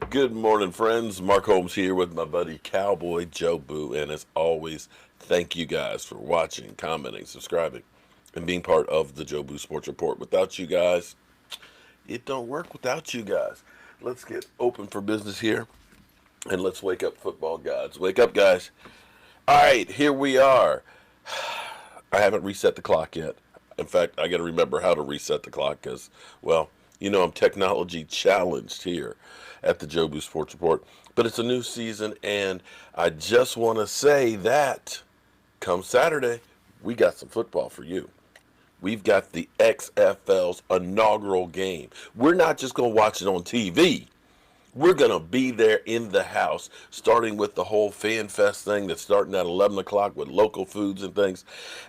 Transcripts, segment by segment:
Good morning, friends. Mark Holmes here with my buddy Cowboy Joe Boo. And as always, thank you guys for watching, commenting, subscribing, and being part of the Joe Boo Sports Report. Without you guys, it don't work without you guys. Let's get open for business here and let's wake up, football gods. Wake up, guys. All right, here we are. I haven't reset the clock yet. In fact, I got to remember how to reset the clock because, well, I'm technology challenged here at the Jobu Sports Report. But it's a new season, and I just want to say that come Saturday, we got some football for you. We've got the XFL's inaugural game. We're not just going to watch it on TV. We're going to be there in the house, starting with the whole Fan Fest thing that's starting at 11 o'clock with local foods and things.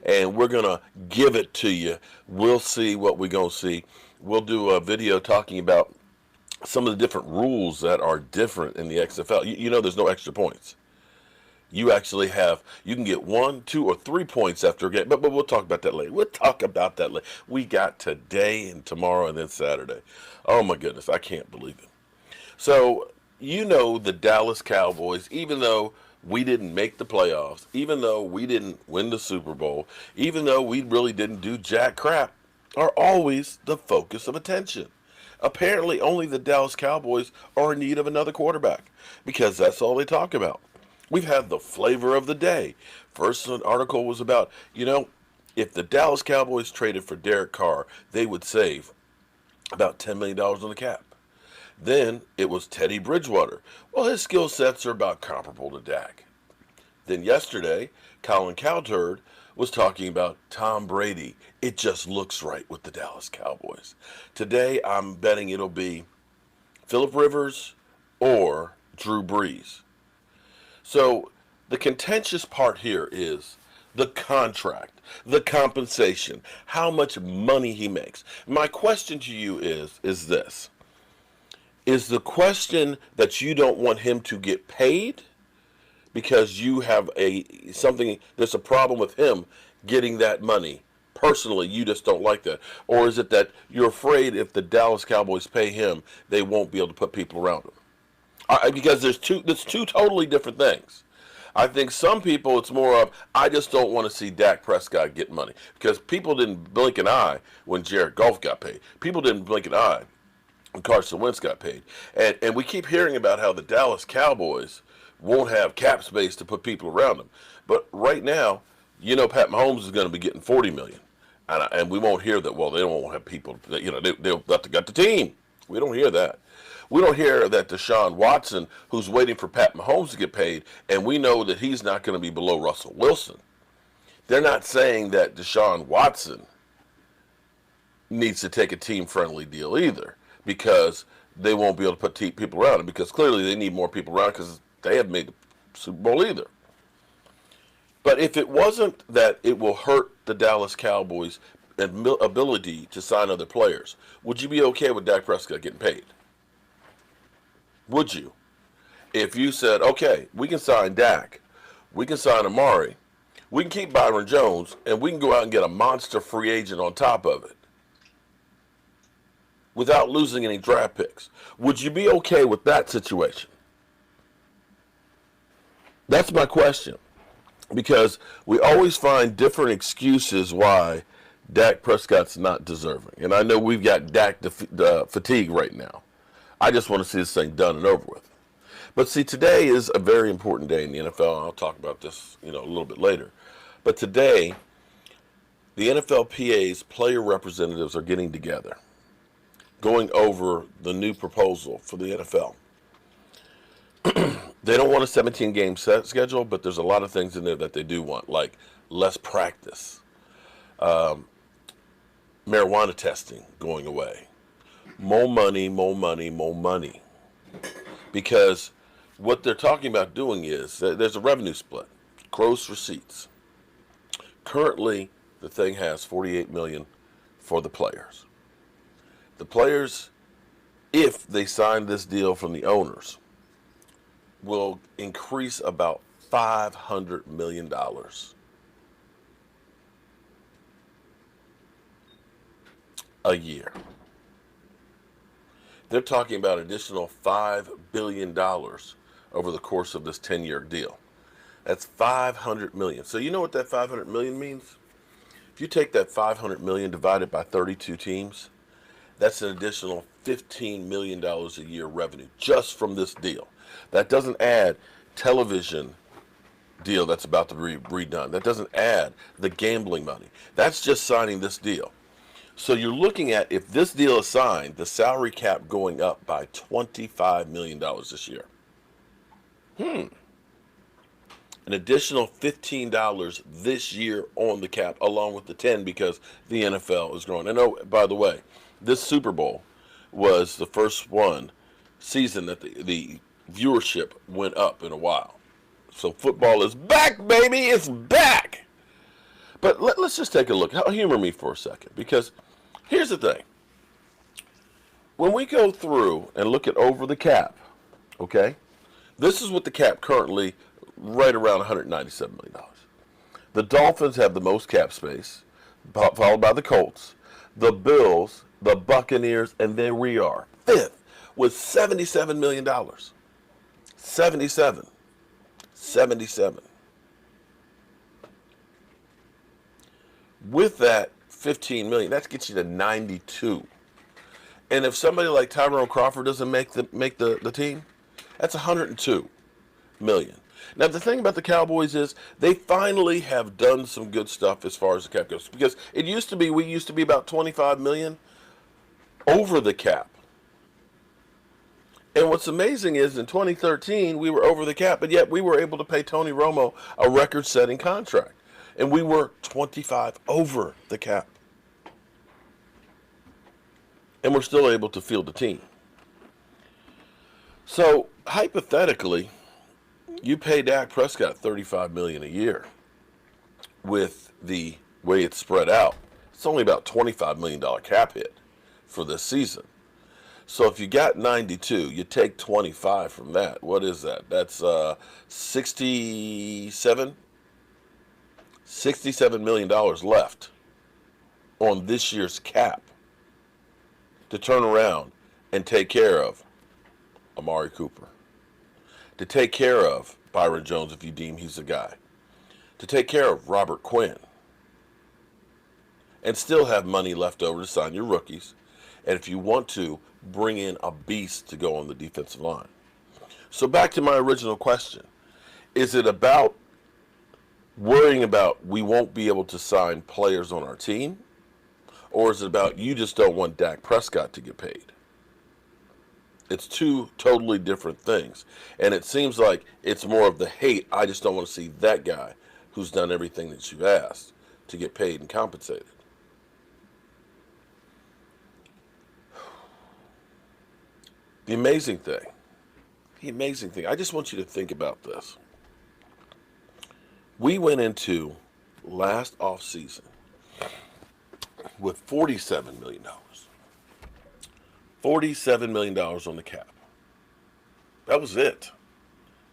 And we're going to give it to you. We'll see what we're going to see. We'll do a video talking about some of the different rules that are different in the XFL. There's no extra points. You can get 1, 2, or 3 points after a game. But we'll talk about that later. We'll talk about that later. We got today and tomorrow and then Saturday. Oh, my goodness. I can't believe it. So, the Dallas Cowboys, even though we didn't make the playoffs, even though we didn't win the Super Bowl, even though we really didn't do jack crap, are always the focus of attention. Apparently, only the Dallas Cowboys are in need of another quarterback because that's all they talk about. We've had the flavor of the day. First, an article was about, if the Dallas Cowboys traded for Derek Carr, they would save about $10 million on the cap. Then it was Teddy Bridgewater. Well, his skill sets are about comparable to Dak. Then yesterday, Colin Cowherd was talking about Tom Brady. It just looks right with the Dallas Cowboys. Today, I'm betting it'll be Phillip Rivers or Drew Brees. So the contentious part here is the contract, the compensation, how much money he makes. My question to you is this. Is the question that you don't want him to get paid because you have there's a problem with him getting that money? Personally, you just don't like that. Or is it that you're afraid if the Dallas Cowboys pay him, they won't be able to put people around him? Because there's two totally different things. I think some people, it's more of, I just don't want to see Dak Prescott get money. Because people didn't blink an eye when Jared Goff got paid. People didn't blink an eye when Carson Wentz got paid. And we keep hearing about how the Dallas Cowboys won't have cap space to put people around them. But right now, Pat Mahomes is going to be getting $40 million. And we won't hear that, well, they don't have people, they'll got the team. We don't hear that. We don't hear that Deshaun Watson, who's waiting for Pat Mahomes to get paid, and we know that he's not going to be below Russell Wilson. They're not saying that Deshaun Watson needs to take a team-friendly deal either, because they won't be able to put people around him, because clearly they need more people around because they haven't made the Super Bowl either. But if it wasn't that it will hurt the Dallas Cowboys' ability to sign other players, would you be okay with Dak Prescott getting paid? Would you? If you said, okay, we can sign Dak, we can sign Amari, we can keep Byron Jones, and we can go out and get a monster free agent on top of it without losing any draft picks, would you be okay with that situation? That's my question. Because we always find different excuses why Dak Prescott's not deserving. And I know we've got Dak fatigue right now. I just want to see this thing done and over with. But see, today is a very important day in the NFL, and I'll talk about this, a little bit later. But today, the NFLPA's player representatives are getting together, going over the new proposal for the NFL. They don't want a 17-game schedule, but there's a lot of things in there that they do want, like less practice, marijuana testing going away, more money, more money, more money. Because what they're talking about doing is there's a revenue split, gross receipts. Currently, the thing has $48 million for the players. The players, if they sign this deal from the owners, will increase about $500 million a year. They're talking about additional $5 billion over the course of this 10-year deal. That's $500 million. So you know what that $500 million means? If you take that $500 million divided by 32 teams, that's an additional $15 million a year revenue just from this deal. That doesn't add television deal that's about to be redone. That doesn't add the gambling money. That's just signing this deal. So you're looking at, if this deal is signed, the salary cap going up by $25 million this year. An additional $15 this year on the cap, along with the 10 because the NFL is growing. And oh, by the way, this Super Bowl was the first season that the viewership went up in a while. So football is back, baby. It's back. But let's just take a look. Humor me for a second, because here's the thing. When we go through and look at over the cap, okay, this is what the cap currently, right around $197 million. The Dolphins have the most cap space, followed by the Colts, the Bills, the Buccaneers, and there we are, fifth, with $77 million. 77. With that 15 million, that gets you to 92. And if somebody like Tyrone Crawford doesn't make the team, that's 102 million. Now the thing about the Cowboys is they finally have done some good stuff as far as the cap goes, because we used to be about 25 million over the cap. And what's amazing is in 2013 we were over the cap, but yet we were able to pay Tony Romo a record-setting contract, and we were 25 over the cap, and we're still able to field the team. So hypothetically, you pay Dak Prescott $35 million a year. With the way it's spread out, it's only about $25 million cap hit for this season. So if you got 92, you take 25 from that. What is that? That's $67 million left on this year's cap to turn around and take care of Amari Cooper, to take care of Byron Jones if you deem he's a guy, to take care of Robert Quinn, and still have money left over to sign your rookies, and if you want to, bring in a beast to go on the defensive line. So back to my original question. Is it about worrying about we won't be able to sign players on our team? Or is it about you just don't want Dak Prescott to get paid? It's two totally different things. And it seems like it's more of the hate. I just don't want to see that guy who's done everything that you've asked to get paid and compensated. The amazing thing, I just want you to think about this. We went into last offseason with $47 million. $47 million on the cap. That was it.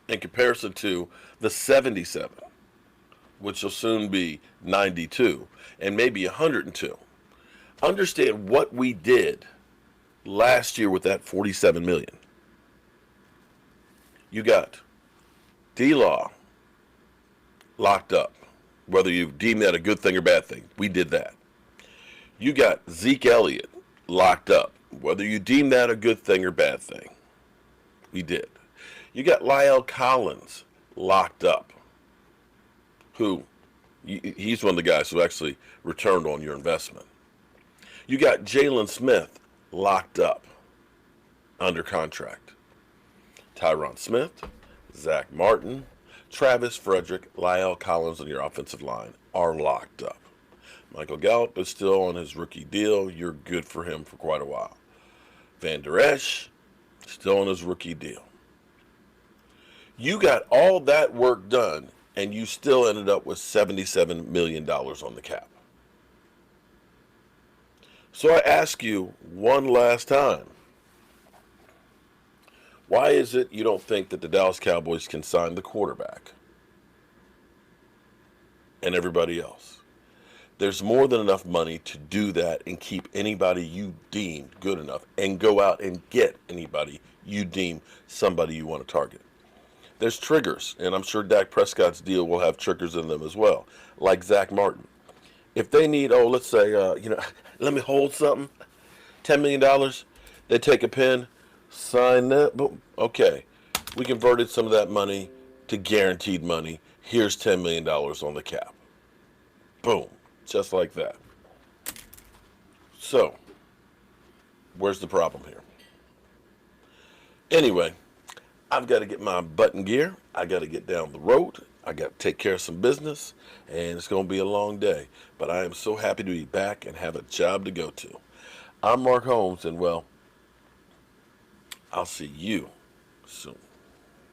In comparison to the 77, which will soon be 92, and maybe 102. Understand what we did last year with that $47 million. You got D-Law locked up, whether you deem that a good thing or bad thing. We did that. You got Zeke Elliott locked up, whether you deem that a good thing or bad thing. We did. You got Lyle Collins locked up, who he's one of the guys who actually returned on your investment. You got Jalen Smith locked up under contract. Tyron Smith, Zach Martin, Travis Frederick, Lyle Collins on your offensive line are locked up. Michael Gallup is still on his rookie deal. You're good for him for quite a while. Van Der Esch, still on his rookie deal. You got all that work done, and you still ended up with $77 million on the cap. So I ask you one last time, why is it you don't think that the Dallas Cowboys can sign the quarterback and everybody else? There's more than enough money to do that and keep anybody you deem good enough and go out and get anybody you deem somebody you want to target. There's triggers, and I'm sure Dak Prescott's deal will have triggers in them as well, like Zach Martin. If they need, let's say, let me hold something, $10 million, they take a pen, sign that, boom, okay. We converted some of that money to guaranteed money. Here's $10 million on the cap. Boom, just like that. So, where's the problem here? Anyway, I've got to get my butt in gear. I got to get down the road. I got to take care of some business, and it's going to be a long day. But I am so happy to be back and have a job to go to. I'm Mark Holmes, and well, I'll see you soon.